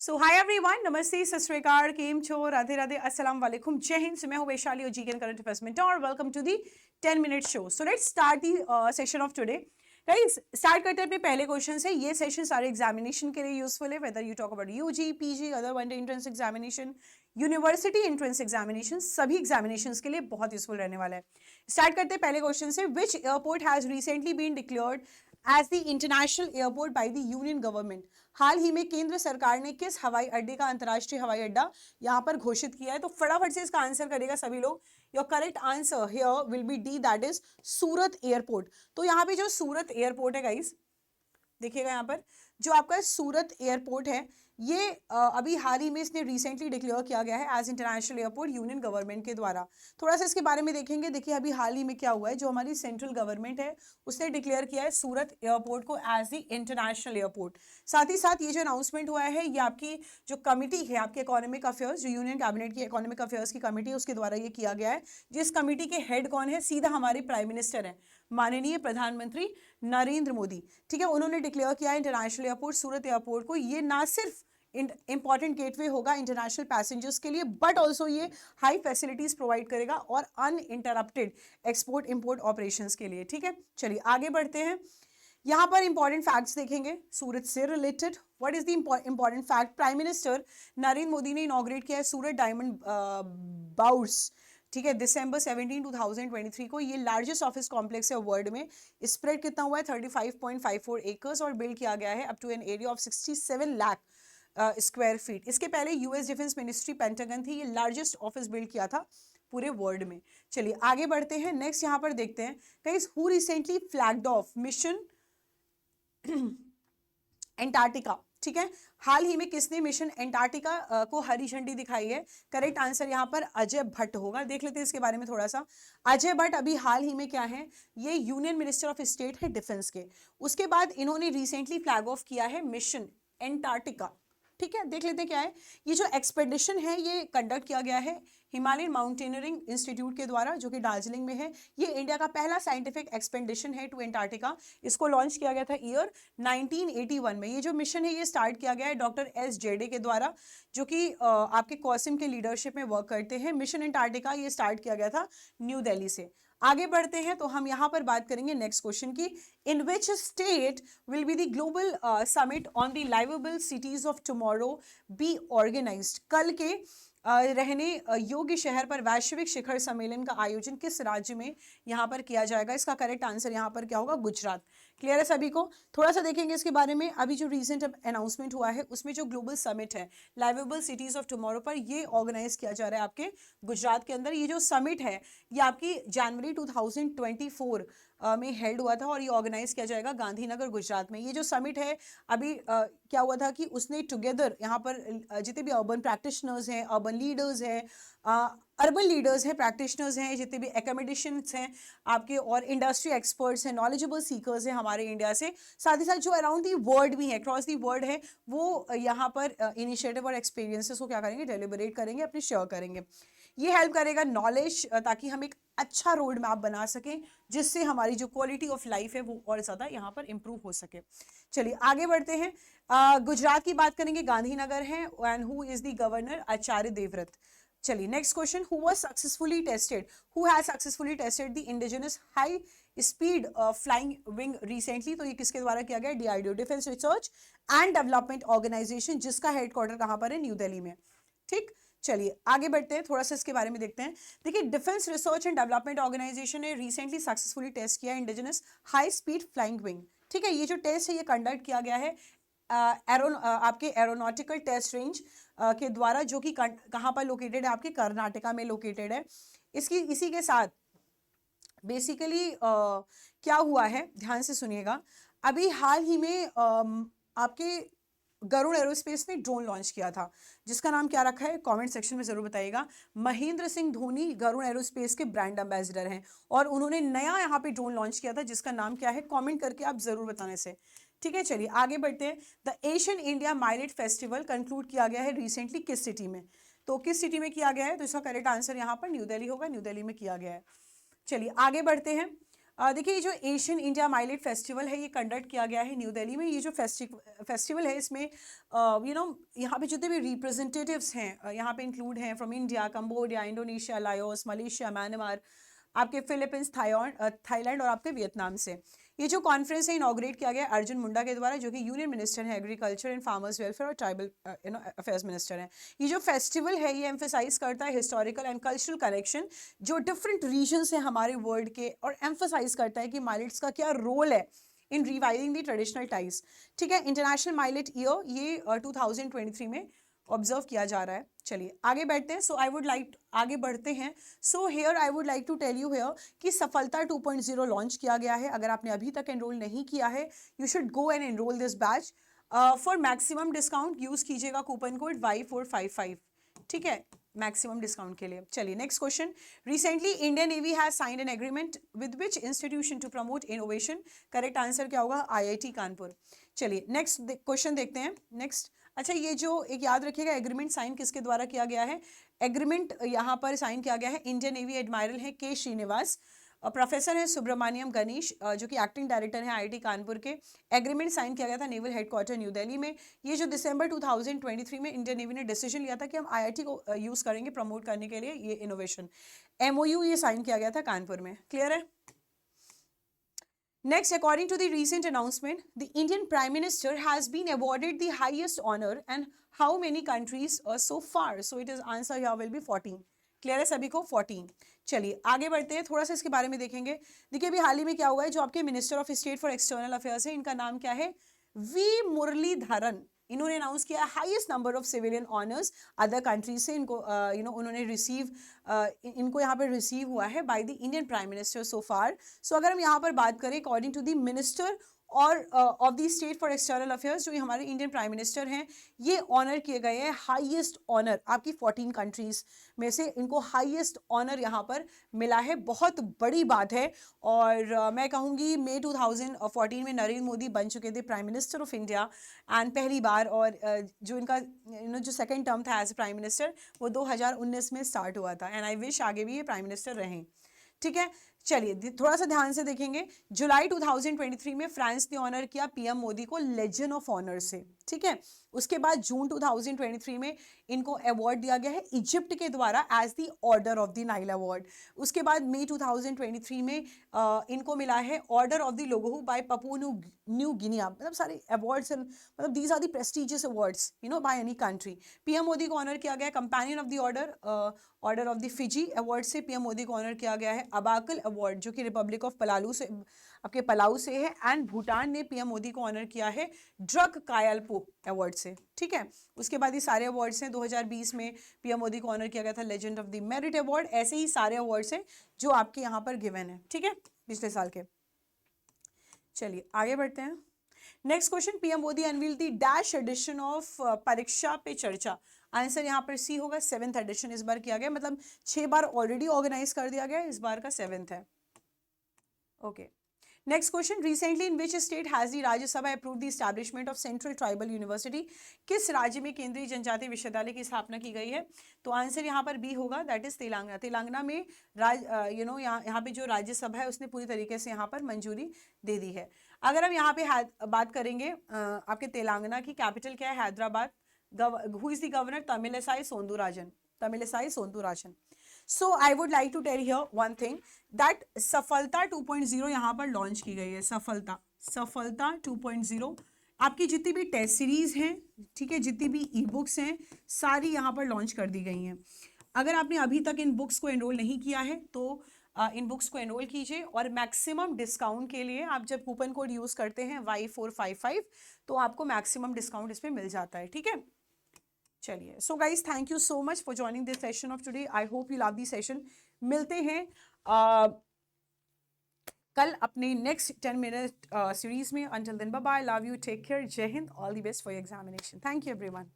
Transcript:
सो hi everyone, नमस्ते, सत श्री अकाल, केम छो, राधे राधे, अस्सलाम वालेकुम, जय हिंद। मैं हूं वैशाली और जीके करंट अफेयर्स में और welcome to the 10 minute show. So let's start the session of today. Guys, start करते हैं अपने पहले क्वेश्चन से। ये सेशन सारे एग्जामिनेशन के लिए यूजफुल है, whether you talk about UG, PG, other one day entrance examination, university entrance examination, सभी एग्जामिनेशन के लिए बहुत यूजफुल रहने वाला है। स्टार्ट करते हैं पहले क्वेश्चन से। Which airport has recently been declared as the international airport by the union government? हाल ही में केंद्र सरकार ने किस हवाई अड्डे का अंतर्राष्ट्रीय हवाई अड्डा यहां पर घोषित किया है? तो फटाफट से इसका आंसर करेगा सभी लोग। Your correct answer here will be D, that is Surat airport. तो यहाँ पे जो सूरत एयरपोर्ट है गाइस, देखिएगा यहाँ पर जो आपका सूरत एयरपोर्ट है, ये अभी हाल ही में इसने रिसेंटली डिक्लेयर किया गया है as international airport union government के द्वारा। थोड़ा सा इसके बारे में देखेंगे। देखिए अभी हाल ही में क्या हुआ है, जो हमारी सेंट्रल गवर्नमेंट है उसने डिक्लेयर किया है सूरत एयरपोर्ट को एज द इंटरनेशनल एयरपोर्ट। साथ ही साथ ये जो अनाउंसमेंट हुआ है, ये आपकी जो कमिटी है, आपके इकोनॉमिक अफेयर्स, जो यूनियन कैबिनेट की इकोनॉमिक अफेयर्स की कमिटी है, उसके द्वारा ये किया गया है। जिस कमिटी के हेड कौन है? सीधा हमारे प्राइम मिनिस्टर है, माननीय प्रधानमंत्री नरेंद्र मोदी। ठीक है, उन्होंने डिक्लेयर किया है इंटरनेशनल एयरपोर्ट सूरत एयरपोर्ट को। ये ना सिर्फ इंपॉर्टेंट गेटवे होगा इंटरनेशनल पैसेंजर्स के लिए, बट ऑल्सो ये हाई फैसिलिटीज प्रोवाइड करेगा और अनइंटरप्टेड एक्सपोर्ट इंपोर्ट ऑपरेशंस के लिए। ठीक है, चलिए आगे बढ़ते हैं। यहां पर इंपॉर्टेंट फैक्ट्स देखेंगे सूरत से related. What is the important fact? Prime minister Narendra Modi ने इनॉग्रेट किया है सूरत डायमंड बाउर्स, ठीक है, दिसंबर 17, 2023 को। ये लार्जेस्ट ऑफिस कॉम्प्लेक्स है वर्ल्ड में। स्प्रेड कितना हुआ है? 35.54 एकर्स और बिल्ड किया गया है up to an area of 67 lakh square feet. इसके पहले यूएस डिफेंस मिनिस्ट्री पेंटागन थी, ये लार्जेस्ट ऑफिस बिल्ड किया था पूरे वर्ल्ड में। चलिए आगे बढ़ते हैं। नेक्स्ट यहां पर देखते हैं, guys, who recently flagged of mission Antarctica? ठीक है, हाल ही में किसने मिशन एंटार्क्टिका को हरी झंडी दिखाई है? करेक्ट आंसर यहां पर अजय भट्ट होगा। देख लेते हैं इसके बारे में थोड़ा सा। अजय भट्ट अभी हाल ही में क्या है, ये यूनियन मिनिस्टर ऑफ स्टेट है डिफेंस के। उसके बाद इन्होंने रिसेंटली फ्लैग ऑफ किया है मिशन एंटार्क्टिका। ठीक है, देख लेते हैं क्या है। ये जो एक्सपेडिशन है ये कंडक्ट किया गया है हिमालयन माउंटेनियरिंग इंस्टीट्यूट के द्वारा, जो कि दार्जिलिंग में है। ये इंडिया का पहला साइंटिफिक एक्सपेडिशन है टू एंटार्क्टिका। इसको लॉन्च किया गया था ईयर 1981 में। ये जो मिशन है ये स्टार्ट किया गया है डॉक्टर एस जेडे के द्वारा, जो कि आपके कॉसिम के लीडरशिप में वर्क करते हैं। मिशन एंटार्क्टिका ये स्टार्ट किया गया था न्यू दिल्ली से। आगे बढ़ते हैं तो हम यहां पर बात करेंगे नेक्स्ट क्वेश्चन की। In which state will be the global summit on the liveable cities of tomorrow be organised? कल के रहने योग्य शहर पर वैश्विक शिखर सम्मेलन का आयोजन किस राज्य में यहां पर किया जाएगा? इसका करेक्ट आंसर यहां पर क्या होगा? गुजरात। क्लियर है सभी को? थोड़ा सा देखेंगे इसके बारे में। अभी जो रिसेंट अनाउंसमेंट हुआ है उसमें जो ग्लोबल समिट है लाइवेबल सिटीज ऑफ टुमारो पर, ये ऑर्गेनाइज किया जा रहा है आपके गुजरात के अंदर। ये जो समिट है ये आपकी जनवरी 2024 में हेल्ड हुआ था और ये ऑर्गेनाइज किया जाएगा गांधीनगर गुजरात में। ये जो समिट है अभी क्या हुआ था कि उसने टुगेदर यहाँ पर जितने भी अर्बन प्रैक्टिशनर्स हैं, अर्बन लीडर्स हैं, अर्बन लीडर्स हैं, प्रैक्टिशनर्स हैं, जितने भी एकेडमिशियंस हैं आपके, और इंडस्ट्री एक्सपर्ट्स हैं, नॉलेजेबल सीकर्स हैं हमारे इंडिया से, साथ ही साथ जो अराउंड दी वर्ल्ड भी है, अक्रॉस दी वर्ल्ड है, वो यहाँ पर इनिशिएटिव और एक्सपीरियंसेस को क्या करेंगे? डेलिबरेट करेंगे, अपने शेयर करेंगे। ये हेल्प करेगा नॉलेज, ताकि हम एक अच्छा रोड मैप बना सकें, जिससे हमारी जो क्वालिटी ऑफ लाइफ है वो और ज़्यादा यहाँ पर इंप्रूव हो सके। चलिए आगे बढ़ते हैं। गुजरात की बात करेंगे, गांधीनगर है, and who is the governor? Acharya Devvrat. चलिए next question. Who has successfully tested the indigenous high speed flying wing recently? तो ये किसके द्वारा किया गया? DRDO, defence research and development organisation, जिसका हेडक्वार्टर कहां पर है? न्यू दिल्ली में। ठीक, चलिए आगे बढ़ते हैं, थोड़ा सा इसके बारे में देखते हैं। देखिए, defence research and development organisation ने रिसेंटली सक्सेसफुली टेस्ट किया indigenous high speed flying wing. ठीक है, ये जो टेस्ट है ये कंडक्ट किया गया है आपके एरोनॉटिकल टेस्ट रेंज के द्वारा, जो कि कहाँ पर लोकेटेड है? आपके कर्नाटका में लोकेटेड है। इसी के साथ बेसिकली क्या हुआ है, ध्यान से सुनिएगा। अभी हाल ही में आपके गरुड़ एरोस्पेस ने ड्रोन लॉन्च किया था, जिसका नाम क्या रखा है? कमेंट सेक्शन में जरूर बताइएगा। महेंद्र सिंह धोनी गरुड़ एरोस्पेस के ब्रांड एम्बेसडर हैं और उन्होंने नया यहाँ पे ड्रोन लॉन्च किया था, जिसका नाम क्या है? कमेंट करके आप जरूर बताने से। ठीक है, चलिए आगे बढ़ते हैं। The Asian India millet festival conclude किया गया है रिसेंटली किस सिटी में? तो किस सिटी में किया गया है? तो इसका करेक्ट आंसर यहाँ पर न्यू दिल्ली होगा, न्यू दिल्ली में किया गया है। चलिए आगे बढ़ते हैं। देखिए ये जो एशियन इंडिया माइलेट फेस्टिवल है ये कंडक्ट किया गया है न्यू दिल्ली में। ये जो फेस्टिवल है इसमें यहाँ पे जितने भी रिप्रेजेंटेटिव्स हैं यहाँ पे इंक्लूड हैं from India, Cambodia, Indonesia, Laos, Malaysia, Myanmar, आपके फिलीपींस, थाईलैंड और आपके वियतनाम से। ये जो कॉन्फ्रेंस है इनॉग्रेट किया गया अर्जुन मुंडा के द्वारा, जो कि यूनियन मिनिस्टर है एग्रीकल्चर एंड फार्मर्स वेलफेयर और ट्राइबल अफेयर्स मिनिस्टर हैं। ये जो फेस्टिवल है ये एम्फेसाइज करता है हिस्टोरिकल एंड कल्चरल कनेक्शन जो डिफरेंट रीजन्स हैं हमारे वर्ल्ड के, और एम्फेसाइज करता है कि माइलेट्स का क्या रोल है इन रिवाइविंग द ट्रेडिशनल टाइज। ठीक है, इंटरनेशनल माइलेट ईयर ये 2023 में ऑब्जर्व किया जा रहा है। चलिए आगे बढ़ते हैं। सो आई वुड लाइक आगे बढ़ते हैं। So here I would like to tell you here कि सफलता 2.0 लॉन्च किया गया है। अगर आपने अभी तक एनरोल नहीं किया है you should go and enrol this batch. For maximum discount use कीजिएगा कूपन कोड Y455। ठीक है, मैक्सिमम डिस्काउंट के लिए। चलिए next question. Recently Indian navy has signed an agreement with which institution to promote innovation? Correct answer क्या होगा? IIT Kanpur. चलिए next question देखते हैं। नेक्स्ट, अच्छा ये जो एक याद रखिएगा एग्रीमेंट साइन किसके द्वारा किया गया है? एग्रीमेंट यहाँ पर साइन किया गया है इंडियन नेवी एडमायरल है के श्रीनिवास, प्रोफेसर है सुब्रमण्यम गणेश जो कि एक्टिंग डायरेक्टर है IIT कानपुर के। एग्रीमेंट साइन किया गया था नेवल हेडक्वार्टर न्यू दिल्ली में। ये जो दिसंबर 2023 में इंडियन नेवी ने डिसीजन लिया था कि हम IIT को यूज करेंगे प्रमोट करने के लिए ये इनोवेशन। MOU ये साइन किया गया था कानपुर में। क्लियर है? Next, according to the recent announcement, the Indian Prime Minister has been awarded the highest honor, and how many countries so far? So it is answer here will be 14. Clear है सभी को? 14। चलिए आगे बढ़ते हैं, थोड़ा सा इसके बारे में देखेंगे। देखिए अभी हाल ही में क्या हुआ है, जो आपके minister of state for external affairs है इनका नाम क्या है? V मुरलीधरन। इन्होंने अनाउंस किया highest number of civilian honours other countries से। इनको उन्होंने रिसीव इनको यहाँ पर रिसीव हुआ है by the Indian prime minister so far. So अगर हम यहाँ पर बात करें अकॉर्डिंग टू द मिनिस्टर और of the state for external affairs, जो हमारे इंडियन प्राइम मिनिस्टर हैं, ये ऑनर किए गए हैं हाईएस्ट ऑनर आपकी 14 कंट्रीज में से इनको हाईएस्ट ऑनर यहाँ पर मिला है। बहुत बड़ी बात है। और मैं कहूँगी मई 2014 में नरेंद्र मोदी बन चुके थे prime minister of India and पहली बार, और जो इनका जो सेकेंड टर्म था एज ए प्राइम मिनिस्टर वो 2019 में स्टार्ट हुआ था। एंड आई विश आगे भी ये प्राइम मिनिस्टर रहें। ठीक है, चलिए थोड़ा सा ध्यान से देखेंगे। जुलाई 2023 में फ्रांस ने ऑनर किया PM मोदी को लेजेंड ऑफ ऑनर से। ठीक है, उसके बाद जून 2023 में इनको अवार्ड दिया गया है इजिप्ट के द्वारा as the order of the Nile award. उसके बाद मई 2023 में इनको मिला है order of the Logohu by Papua New Guinea. मतलब सारे अवार्ड्स, मतलब these are the prestigious awards by any country. PM Modi को ऑनर किया गया companion of the order of the Fiji award से PM मोदी को ऑनर किया गया है अबाकल अवार्ड जो कि रिपब्लिक ऑफ पलालू से आपके पलाऊ से है। एंड भूटान ने PM मोदी को ऑनर किया है ड्रग कायलपो अवार्ड से। ठीक है, उसके बाद ये सारे अवार्ड्स हैं। 2020 में PM मोदी को ऑनर किया गया था legend of the merit award. ऐसे ही सारे अवार्ड्स हैं जो आपके यहाँ पर गिवन है। ठीक है, पिछले साल के। चलिए आगे बढ़ते हैं। Next question, PM Modi unveil the dash edition of Pariksha Pe चर्चा। आंसर यहाँ पर C होगा। 7th एडिशन इस बार किया गया, मतलब 6 बार ऑलरेडी ऑर्गेनाइज कर दिया गया, इस बार का 7th है। Okay, next question, recently in which state has the Rajya Sabha approve the establishment of central tribal university? किस राज्य में केंद्रीय जनजातीय विश्वविद्यालय की स्थापना की गई है? तो आंसर यहाँ पर B होगा, दैट इज तेलंगाना। तेलंगाना में यहाँ पे जो राज्यसभा है उसने पूरी तरीके से यहाँ पर मंजूरी दे दी है। अगर हम यहाँ पे बात करेंगे आपके तेलंगाना की कैपिटल क्या है? Hyderabad. Who is the governor? Tamilisai Soundararajan. So I would like to tell here one thing that Safalta 2.0 यहाँ पर लॉन्च की गई है। सफलता 2.0 आपकी जितनी भी टेस्ट सीरीज हैं, ठीक है, जितनी भी ई बुक्स हैं, सारी यहाँ पर लॉन्च कर दी गई हैं। अगर आपने अभी तक इन बुक्स को एनरोल नहीं किया है तो इन बुक्स को एनरोल कीजिए। और मैक्सिमम डिस्काउंट के लिए आप जब कूपन कोड यूज़ करते हैं Y455 तो आपको मैक्सिमम डिस्काउंट इसमें मिल जाता है। ठीक है, चलिए। So guys thank you so much for joining this session of today. I hope you love this session. मिलते हैं कल अपने नेक्स्ट 10 मिनट सीरीज में। Until then bye bye, love you, take care, Jai Hind, all the best for your examination. Thank you everyone.